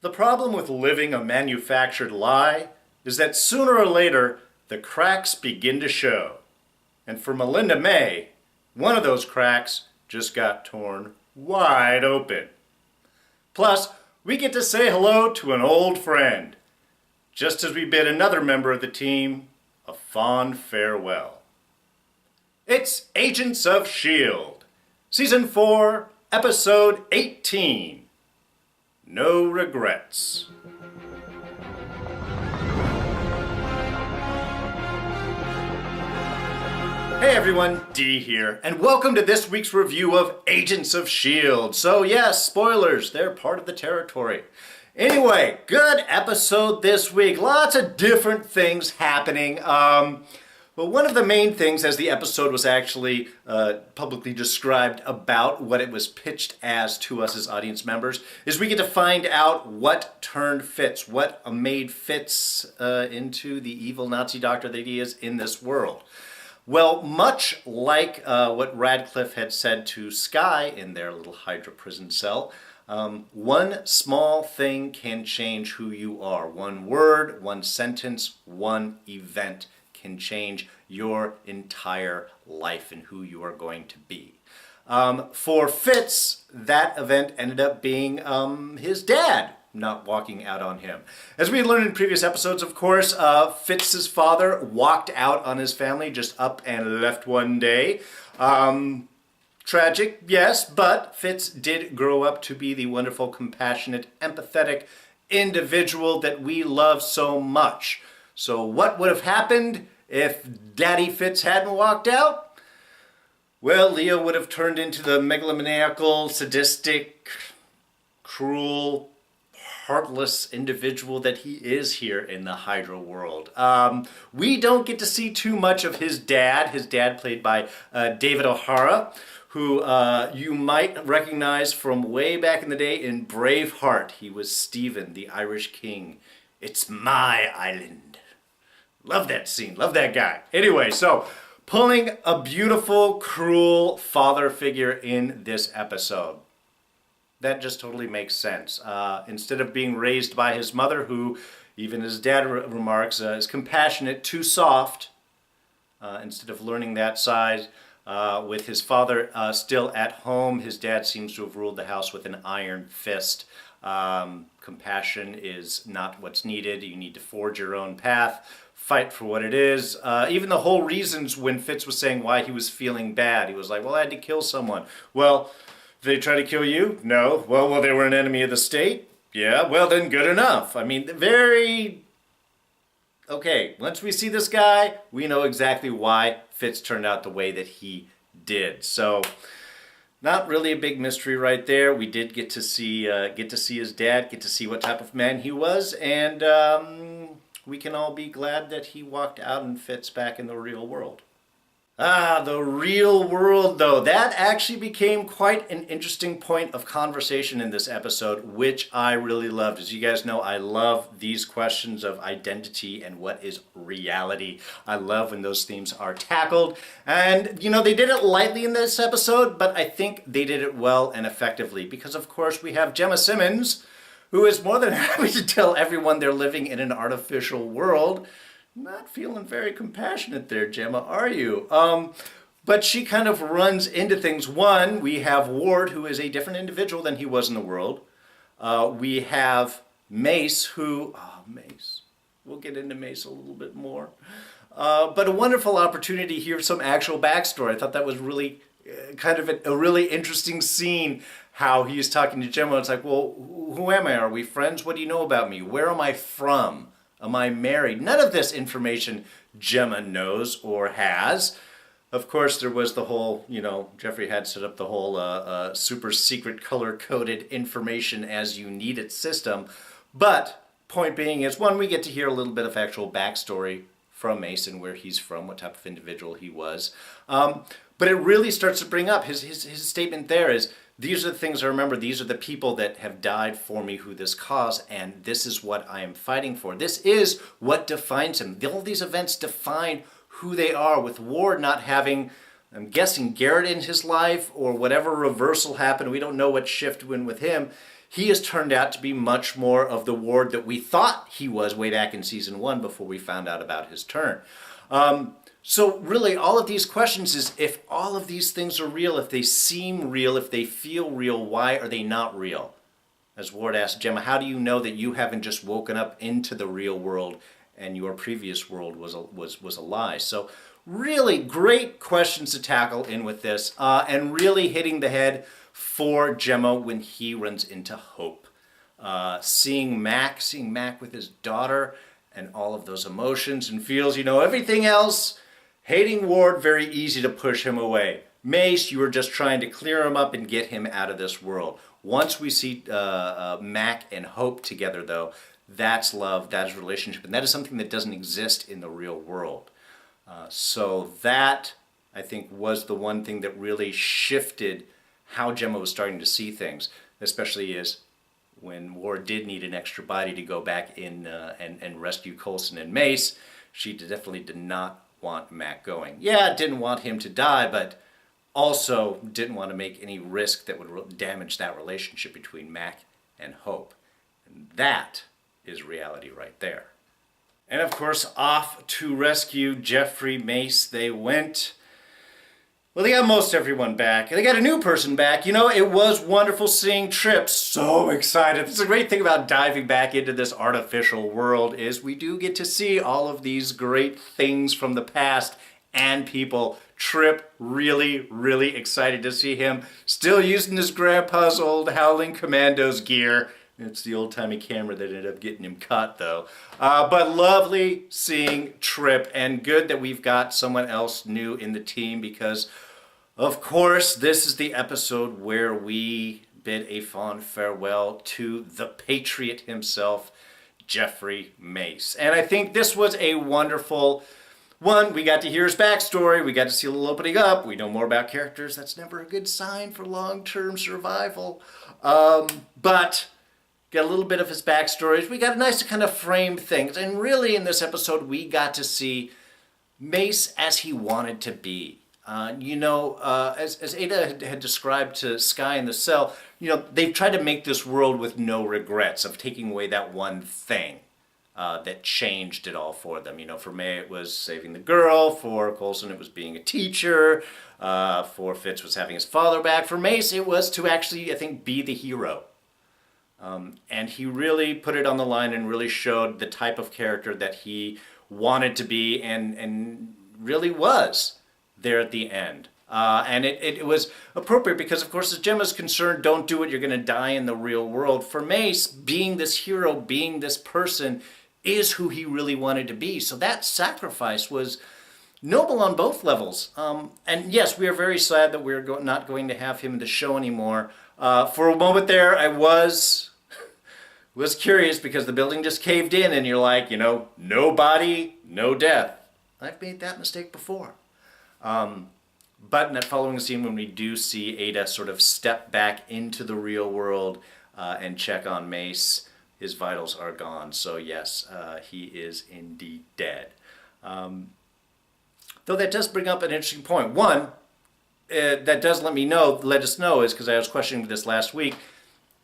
The problem with living a manufactured lie is that sooner or later, the cracks begin to show. And for Melinda May, one of those cracks just got torn wide open. Plus, we get to say hello to an old friend, just as we bid another member of the team a fond farewell. It's Agents of S.H.I.E.L.D, Season 4, Episode 18, No Regrets. Hey everyone, D here, and welcome to this week's review of Agents of S.H.I.E.L.D. So yes, spoilers, they're part of the territory. Anyway, good episode this week. Lots of different things happening. Well, one of the main things, as the episode was actually publicly described about what it was pitched as to us as audience members, is we get to find out what turned Fitz, what made Fitz into the evil Nazi doctor that he is in this world. Well, much like what Radcliffe had said to Skye in their little Hydra prison cell, one small thing can change who you are. One word, one sentence, one event can change your entire life and who you are going to be. For Fitz, that event ended up being his dad not walking out on him. As we learned in previous episodes, of course, Fitz's father walked out on his family, just up and left one day. Tragic, yes, but Fitz did grow up to be the wonderful, compassionate, empathetic individual that we love so much. So what would have happened if Daddy Fitz hadn't walked out? Well, Leo would have turned into the megalomaniacal, sadistic, cruel, heartless individual that he is here in the Hydra world. We don't get to see too much of his dad played by David O'Hara, who you might recognize from way back in the day in Braveheart. He was Stephen, the Irish king. It's my island. Love that scene, love that guy. Anyway, so pulling a beautiful, cruel father figure in this episode. That just totally makes sense. Instead of being raised by his mother, who, even his dad remarks, is compassionate, too soft, instead of learning that side with his father still at home, his dad seems to have ruled the house with an iron fist. Compassion is not what's needed. You need to forge your own path, fight for what it is. Even the whole reasons when Fitz was saying why he was feeling bad, he was like, well, I had to kill someone. Well, did they try to kill you? No. Well, they were an enemy of the state? Yeah, well then good enough. I mean, okay, once we see this guy, we know exactly why Fitz turned out the way that he did. So, not really a big mystery right there. We did get to see his dad, get to see what type of man he was, and we can all be glad that he walked out and Fitz back in the real world. The real world, though. That actually became quite an interesting point of conversation in this episode, which I really loved. As you guys know, I love these questions of identity and what is reality. I love when those themes are tackled. And, you know, they did it lightly in this episode, but I think they did it well and effectively. Because, of course, we have Gemma Simmons, who is more than happy to tell everyone they're living in an artificial world. Not feeling very compassionate there, Gemma, are you? But she kind of runs into things. One, we have Ward, who is a different individual than he was in the world. We have Mace, Mace. We'll get into Mace a little bit more. But a wonderful opportunity to hear some actual backstory. I thought that was really kind of a really interesting scene, how he's talking to Gemma. It's like, well, who am I? Are we friends? What do you know about me? Where am I from? Am I married? None of this information Gemma knows or has. Of course, there was the whole, Jeffrey had set up the whole super secret color-coded information as you need it system. But point being is, one, we get to hear a little bit of actual backstory from Mason, where he's from, what type of individual he was. But it really starts to bring up, his statement there is, these are the things I remember. These are the people that have died for me who this cause, and this is what I am fighting for. This is what defines him. All these events define who they are, with Ward not having, I'm guessing, Garrett in his life, or whatever reversal happened. We don't know what shift went with him. he has turned out to be much more of the Ward that we thought he was way back in season 1 before we found out about his turn. So really, all of these questions is, if all of these things are real, if they seem real, if they feel real, why are they not real? As Ward asked Gemma, how do you know that you haven't just woken up into the real world and your previous world was a lie? So really great questions to tackle in with this, and really hitting the head for Gemma when he runs into Hope. Seeing Mack with his daughter and all of those emotions and feels, everything else. Hating Ward, very easy to push him away. Mace, you were just trying to clear him up and get him out of this world. Once we see Mack and Hope together, though, that's love, that is relationship, and that is something that doesn't exist in the real world. So that, I think, was the one thing that really shifted how Gemma was starting to see things, especially as when Ward did need an extra body to go back in and rescue Coulson and Mace, she definitely did not want Mack going. Yeah, didn't want him to die, but also didn't want to make any risk that would damage that relationship between Mack and Hope. And that is reality right there. And of course, off to rescue Jeffrey Mace they went. Well, they got most everyone back. They got a new person back. It was wonderful seeing Tripp. So excited. This is a great thing about diving back into this artificial world, is we do get to see all of these great things from the past and people. Tripp, really, really excited to see him. Still using his grandpa's old Howling Commandos gear. It's the old-timey camera that ended up getting him caught, though. But lovely seeing Tripp, and good that we've got someone else new in the team, because of course, this is the episode where we bid a fond farewell to the Patriot himself, Jeffrey Mace. And I think this was a wonderful one. We got to hear his backstory. We got to see a little opening up. We know more about characters. That's never a good sign for long-term survival. But got a little bit of his backstories. We got a nice to kind of frame things. And really, in this episode, we got to see Mace as he wanted to be. As Ada had described to S.H.I.E.L.D. in the cell, they've tried to make this world with no regrets of taking away that one thing that changed it all for them. For May it was saving the girl, for Coulson it was being a teacher, for Fitz was having his father back, for Mace it was to actually, I think, be the hero. And he really put it on the line and really showed the type of character that he wanted to be and really was there at the end. And it was appropriate because, of course, as Gemma's concerned, don't do it, you're going to die in the real world. For Mace, being this hero, being this person, is who he really wanted to be. So that sacrifice was noble on both levels. And yes, we are very sad that we're not going to have him in the show anymore. For a moment there, I was curious because the building just caved in and you're like, no body, no death. I've made that mistake before. But in that following scene, when we do see Ada sort of step back into the real world and check on Mace, his vitals are gone. So yes, he is indeed dead. Though that does bring up an interesting point. One, that does let us know, is because I was questioning this last week,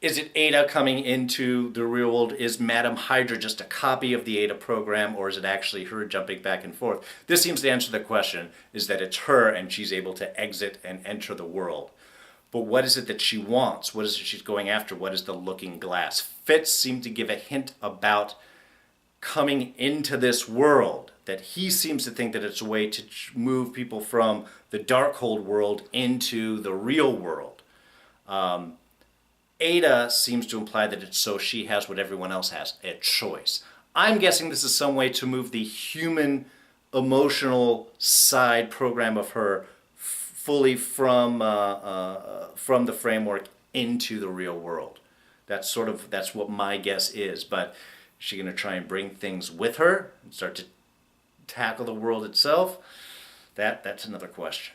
is it Ada coming into the real world? Is Madam Hydra just a copy of the Ada program, or is it actually her jumping back and forth? This seems to answer the question, is that it's her and she's able to exit and enter the world. But what is it that she wants? What is it she's going after? What is the looking glass? Fitz seemed to give a hint about coming into this world, that he seems to think that it's a way to move people from the Darkhold world into the real world. Ada seems to imply that it's so she has what everyone else has, a choice. I'm guessing this is some way to move the human emotional side program of her fully from the framework into the real world. That's what my guess is. But is she going to try and bring things with her and start to tackle the world itself? That's another question.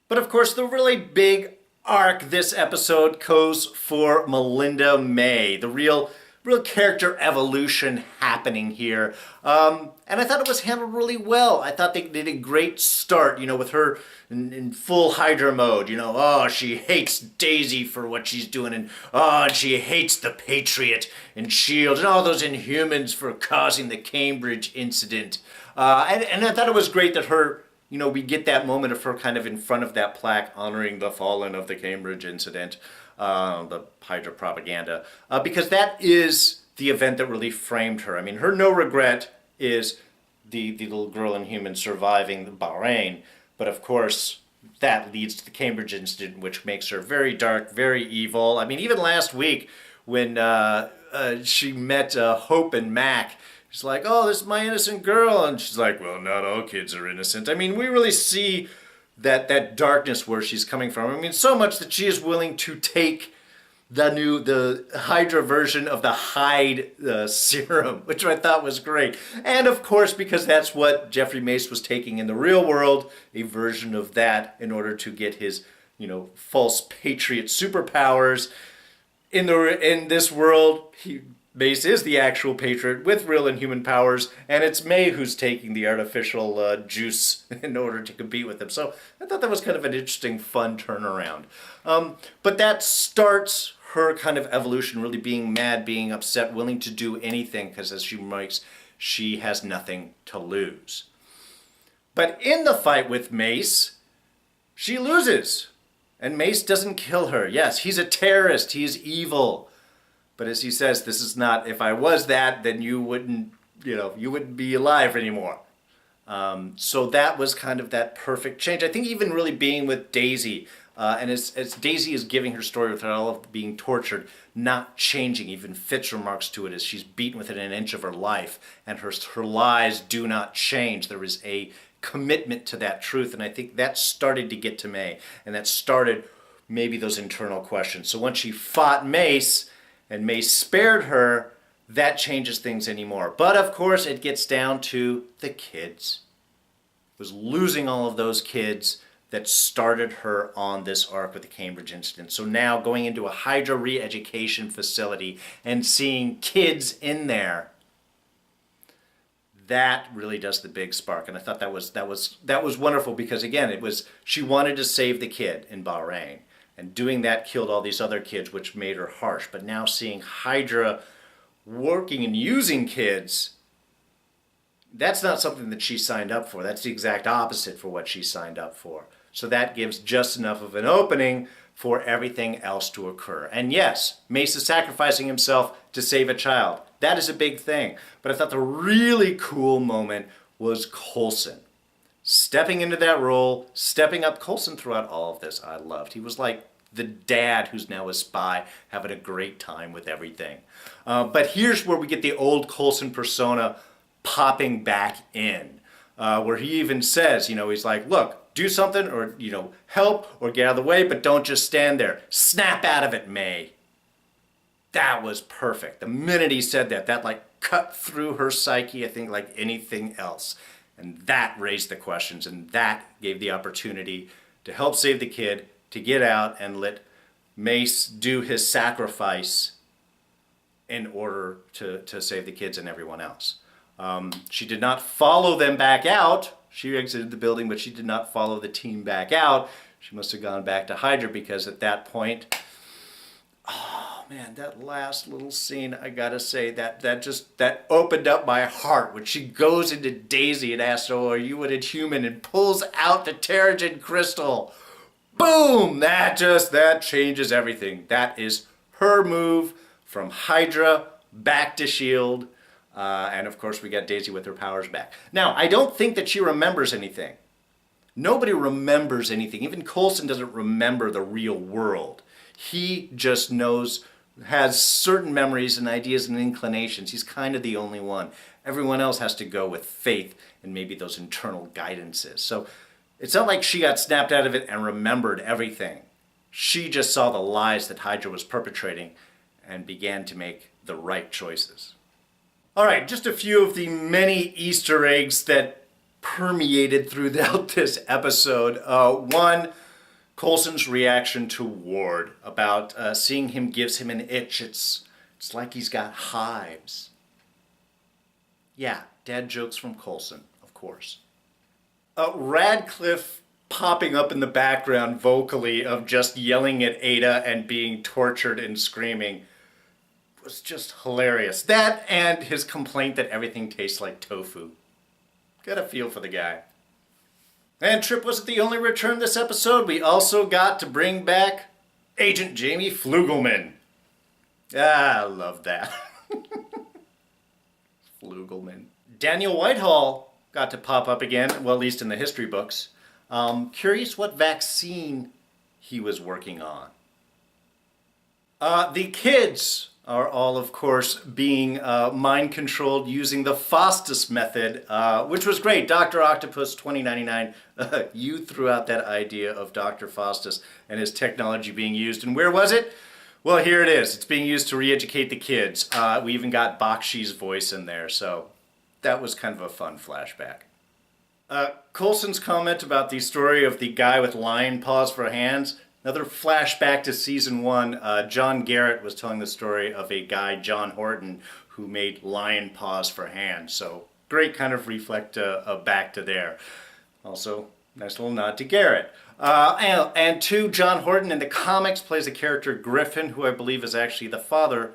But of course, the really big arc this episode goes for Melinda May, the real real character evolution happening here. And I thought it was handled really well. I thought they did a great start, with her in full Hydra mode. Oh, she hates Daisy for what she's doing, and she hates the Patriot and S.H.I.E.L.D. and all those Inhumans for causing the Cambridge incident. And I thought it was great that her, we get that moment of her kind of in front of that plaque honoring the fallen of the Cambridge incident, the Hydra propaganda, because that is the event that really framed her. I mean, her no regret is the little girl Inhuman surviving the Bahrain, but of course that leads to the Cambridge incident, which makes her very dark, very evil. I mean, even last week when she met Hope and Mack, she's like, oh, this is my innocent girl. And she's like, well, not all kids are innocent. I mean, we really see that darkness where she's coming from. I mean, so much that she is willing to take the Hydra version of the Hide serum, which I thought was great. And of course, because that's what Jeffrey Mace was taking in the real world, a version of that in order to get his, false Patriot superpowers. In this world, Mace is the actual Patriot with real Inhuman powers, and it's May who's taking the artificial juice in order to compete with him. So I thought that was kind of an interesting, fun turnaround. But that starts her kind of evolution, really being mad, being upset, willing to do anything, because as she writes, she has nothing to lose. But in the fight with Mace, she loses. And Mace doesn't kill her. Yes, he's a terrorist. He's evil. But as he says, this is not, if I was that, then you wouldn't be alive anymore. So that was kind of that perfect change. I think even really being with Daisy, and as Daisy is giving her story with all of being tortured, not changing. Even Fitz remarks to it as she's beaten within an inch of her life, and her lies do not change. There is a commitment to that truth, and I think that started to get to May, and that started maybe those internal questions. So once she fought Mace, and Mace spared her, that changes things anymore. But of course, it gets down to the kids. It was losing all of those kids that started her on this arc with the Cambridge incident. So now going into a Hydra re-education facility and seeing kids in there, that really does the big spark. And I thought that was wonderful, because again, she wanted to save the kid in Bahrain. And doing that killed all these other kids, which made her harsh. But now seeing Hydra working and using kids, that's not something that she signed up for. That's the exact opposite for what she signed up for. So that gives just enough of an opening for everything else to occur. And yes, Mace is sacrificing himself to save a child. That is a big thing. But I thought the really cool moment was Coulson. Stepping into that role, stepping up. Coulson throughout all of this, I loved. He was like the dad who's now a spy, having a great time with everything. But here's where we get the old Coulson persona popping back in, where he even says, he's like, look, do something, or, help, or get out of the way, but don't just stand there. Snap out of it, May. That was perfect. The minute he said that cut through her psyche, I think, like anything else. And that raised the questions, and that gave the opportunity to help save the kid, to get out and let Mace do his sacrifice in order to save the kids and everyone else. She did not follow them back out. She exited the building, but she did not follow the team back out. She must have gone back to Hydra, because at that point, oh man, that last little scene, I gotta say, that opened up my heart when she goes into Daisy and asks, oh, are you an Inhuman, and pulls out the Terrigen crystal. Boom! That changes everything. That is her move from Hydra back to S.H.I.E.L.D. And of course we got Daisy with her powers back. Now, I don't think that she remembers anything. Nobody remembers anything. Even Coulson doesn't remember the real world. He just has certain memories and ideas and inclinations. He's kind of the only one. Everyone else has to go with faith and maybe those internal guidances. So it's not like she got snapped out of it and remembered everything. She just saw the lies that Hydra was perpetrating and began to make the right choices. All right, just a few of the many Easter eggs that permeated throughout this episode. One, Coulson's reaction to Ward about seeing him gives him an itch. It's It's like he's got hives. Yeah, dad jokes from Coulson, of course. Radcliffe popping up in the background vocally of just yelling at Ada and being tortured and screaming was just hilarious. That and his complaint that everything tastes like tofu. Got a feel for the guy. And Tripp wasn't the only return this episode. We also got to bring back Agent Jamie Flugelman. Ah, I love that. Flugelman. Daniel Whitehall got to pop up again, well, at least in the history books. Curious what vaccine he was working on. The kids are all, of course, being mind-controlled using the Faustus method, which was great. Dr. Octopus 2099, you threw out that idea of Dr. Faustus and his technology being used. And where was it? Well, here it is. It's being used to re-educate the kids. We even got Bakshi's voice in there, so that was kind of a fun flashback. Coulson's comment about the story of the guy with lion paws for hands, another flashback to season 1. John Garrett was telling the story of a guy, John Horton, who made lion paws for hands. So great kind of reflect back to there. Also, nice little nod to Garrett. And to John Horton in the comics plays the character Griffin, who I believe is actually the father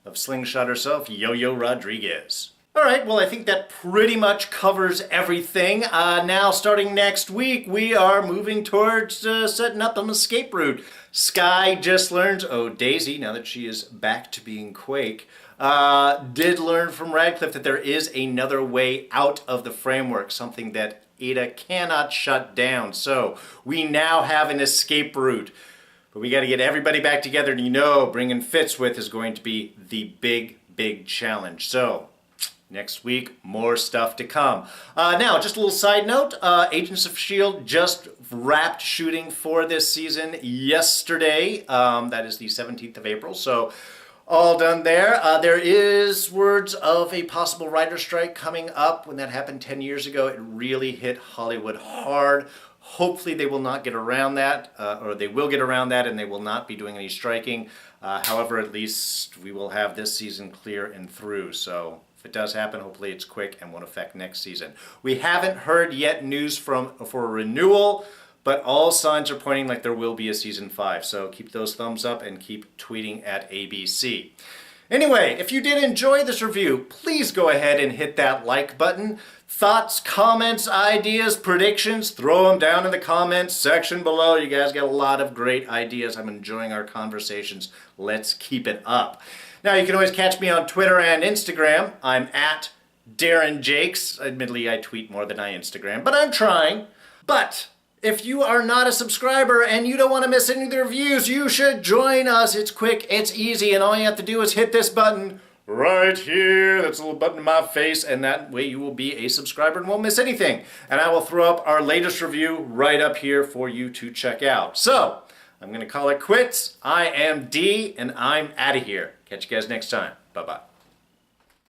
of Slingshot herself, Yo-Yo Rodriguez. All right, well, I think that pretty much covers everything. Now, starting next week, we are moving towards setting up an escape route. Skye just learned, Daisy, now that she is back to being Quake, did learn from Radcliffe that there is another way out of the framework, something that Ada cannot shut down. So we now have an escape route. But we got to get everybody back together, and bringing Fitz with is going to be the big challenge. So next week, more stuff to come. Now, just a little side note, Agents of S.H.I.E.L.D. just wrapped shooting for this season yesterday. That is the 17th of April, so all done there. There is words of a possible writer's strike coming up. When that happened 10 years ago, it really hit Hollywood hard. Hopefully they will not get around that, or they will get around that and they will not be doing any striking. However, at least we will have this season clear and through, so if it does happen, hopefully it's quick and won't affect next season. We haven't heard yet news for a renewal, but all signs are pointing like there will be a season 5. So keep those thumbs up and keep tweeting at ABC. Anyway, if you did enjoy this review, please go ahead and hit that like button. Thoughts, comments, ideas, predictions, throw them down in the comments section below. You guys got a lot of great ideas. I'm enjoying our conversations. Let's keep it up. Now, you can always catch me on Twitter and Instagram. I'm at Darren Jakes. Admittedly, I tweet more than I Instagram, but I'm trying. But if you are not a subscriber and you don't want to miss any of the reviews, you should join us. It's quick, it's easy, and all you have to do is hit this button right here. That's a little button in my face, and that way you will be a subscriber and won't miss anything. And I will throw up our latest review right up here for you to check out. So, I'm going to call it quits. I am D, and I'm out of here. Catch you guys next time. Bye-bye.